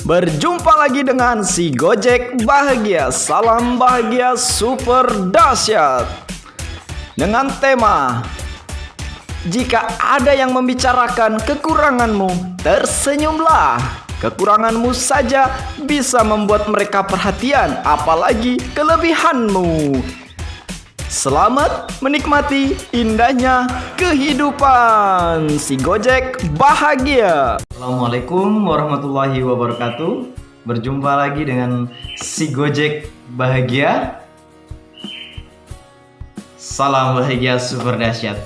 Berjumpa lagi dengan si Gojek Bahagia. Salam bahagia super dahsyat. Dengan tema, jika ada yang membicarakan kekuranganmu, tersenyumlah. Kekuranganmu saja bisa membuat mereka perhatian, apalagi kelebihanmu. Selamat menikmati indahnya kehidupan. Si Gojek Bahagia. Assalamualaikum warahmatullahi wabarakatuh. Berjumpa lagi dengan si Gojek Bahagia. Salam bahagia super dahsyat.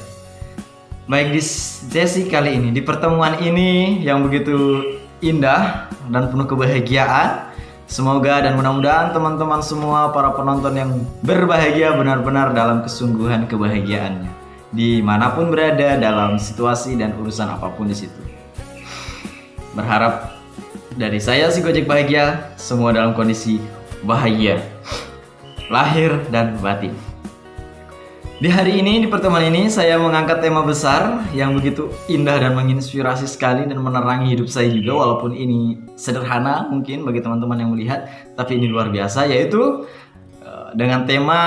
Baik, di sesi kali ini, di pertemuan ini yang begitu indah dan penuh kebahagiaan, semoga dan mudah-mudahan teman-teman semua para penonton yang berbahagia benar-benar dalam kesungguhan kebahagiaannya, dimanapun berada dalam situasi dan urusan apapun di situ. Berharap dari saya si Gojek Bahagia semua dalam kondisi bahagia, lahir dan batin. Di hari ini, di pertemuan ini, saya mengangkat tema besar yang begitu indah dan menginspirasi sekali dan menerangi hidup saya juga, walaupun ini sederhana mungkin bagi teman-teman yang melihat, tapi ini luar biasa, yaitu dengan tema,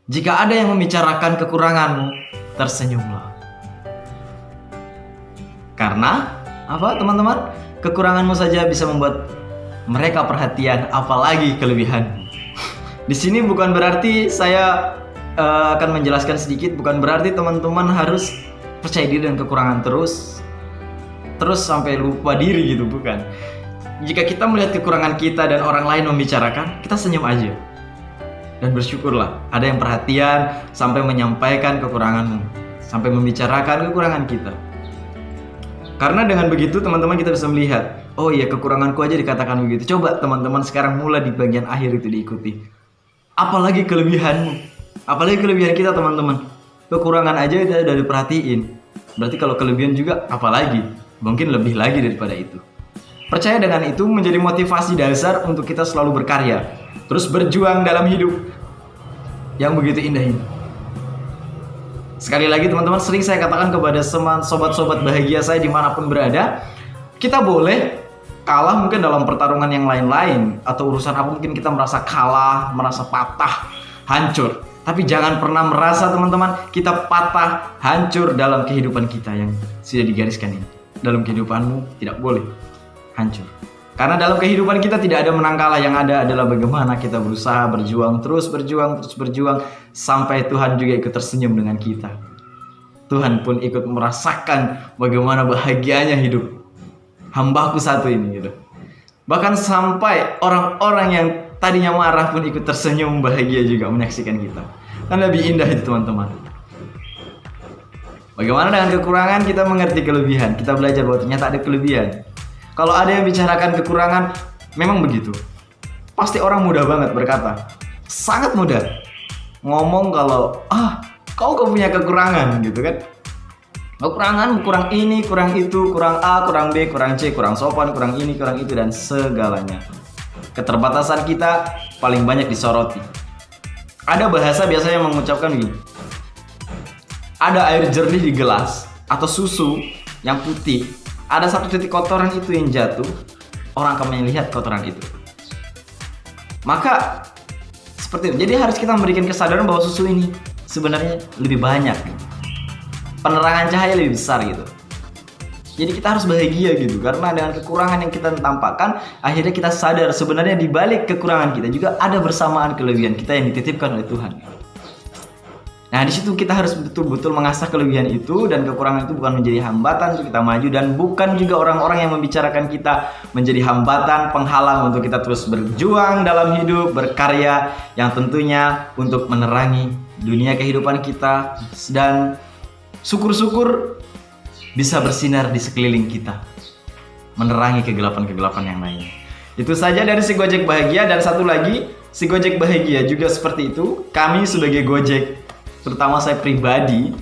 jika ada yang membicarakan kekuranganmu, tersenyumlah. Karena apa teman-teman? Kekuranganmu saja bisa membuat mereka perhatian, apalagi kelebihanmu. Di sini bukan berarti saya akan menjelaskan sedikit, bukan berarti teman-teman harus percaya diri dan kekurangan terus sampai lupa diri gitu, bukan. Jika kita melihat kekurangan kita dan orang lain membicarakan, kita senyum aja dan bersyukurlah ada yang perhatian sampai menyampaikan kekuranganmu, sampai membicarakan kekurangan kita. Karena dengan begitu teman-teman kita bisa melihat, oh iya, kekuranganku aja dikatakan begitu. Coba teman-teman sekarang mulai di bagian akhir itu diikuti. Apalagi kelebihanmu, apalagi kelebihan kita teman-teman. Kekurangan aja udah diperhatiin. Berarti kalau kelebihan juga apalagi, mungkin lebih lagi daripada itu. Percaya dengan itu menjadi motivasi dasar untuk kita selalu berkarya, terus berjuang dalam hidup yang begitu indah ini. Sekali lagi teman-teman, sering saya katakan kepada sobat-sobat bahagia saya dimanapun berada, kita boleh kalah mungkin dalam pertarungan yang lain-lain, atau urusan apa mungkin kita merasa kalah, merasa patah, hancur. Tapi jangan pernah merasa teman-teman kita patah, hancur dalam kehidupan kita yang sudah digariskan ini. Dalam kehidupanmu tidak boleh hancur. Karena dalam kehidupan kita tidak ada menang kalah, yang ada adalah bagaimana kita berusaha terus berjuang sampai Tuhan juga ikut tersenyum dengan kita. Tuhan pun ikut merasakan bagaimana bahagianya hidup hambaku satu ini gitu. Bahkan sampai orang-orang yang tadinya marah pun ikut tersenyum bahagia juga menyaksikan kita. Kan lebih indah itu teman-teman. Bagaimana dengan kekurangan, kita mengerti kelebihan. Kita belajar bahwa ternyata ada kelebihan. Kalau ada yang bicarakan kekurangan, memang begitu. Pasti orang mudah banget berkata. Sangat mudah. Ngomong kalau, kau punya kekurangan gitu kan. Kekurangan, kurang ini, kurang itu, kurang A, kurang B, kurang C, kurang sopan, kurang ini, kurang itu, dan segalanya. Keterbatasan kita paling banyak disoroti. Ada bahasa biasanya mengucapkan begini. Ada air jernih di gelas atau susu yang putih. Ada satu titik kotoran itu yang jatuh, orang akan melihat kotoran itu. Maka seperti itu. Jadi harus kita memberikan kesadaran bahwa susu ini sebenarnya lebih banyak. Penerangan cahaya lebih besar gitu. Jadi kita harus bahagia gitu, karena dengan kekurangan yang kita tampakkan, akhirnya kita sadar sebenarnya di balik kekurangan kita juga ada bersamaan kelebihan kita yang dititipkan oleh Tuhan. Nah, di situ kita harus betul-betul mengasah kelebihan itu, dan kekurangan itu bukan menjadi hambatan untuk kita maju, dan bukan juga orang-orang yang membicarakan kita menjadi hambatan, penghalang untuk kita terus berjuang dalam hidup, berkarya yang tentunya untuk menerangi dunia kehidupan kita, dan syukur-syukur bisa bersinar di sekeliling kita, menerangi kegelapan-kegelapan yang lain. Itu saja dari si Gojek Bahagia. Dan satu lagi, si Gojek Bahagia juga seperti itu. Kami sebagai Gojek, terutama saya pribadi,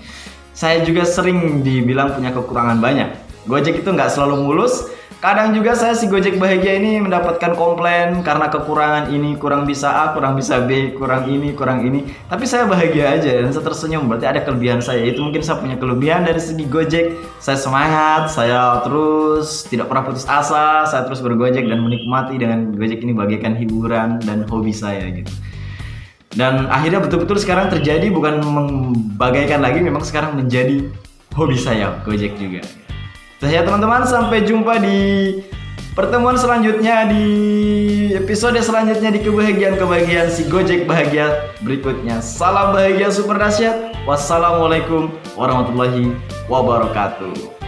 saya juga sering dibilang punya kekurangan banyak. Gojek itu nggak selalu mulus, Kadang juga saya si Gojek Bahagia ini mendapatkan komplain karena kekurangan ini, kurang bisa A, kurang bisa B, kurang ini, kurang ini. Tapi saya bahagia aja dan saya tersenyum. Berarti ada kelebihan saya. Itu mungkin saya punya kelebihan dari segi Gojek. Saya semangat, saya terus tidak pernah putus asa, saya terus bergojek dan menikmati dengan Gojek ini bagaikan hiburan dan hobi saya gitu. Dan akhirnya betul-betul sekarang terjadi, bukan membagaikan lagi, memang sekarang menjadi hobi saya Gojek juga. Ya teman-teman, sampai jumpa di pertemuan selanjutnya, di episode selanjutnya, di kebahagiaan si Gojek Bahagia berikutnya. Salam bahagia super dahsyat. Wassalamualaikum warahmatullahi wabarakatuh.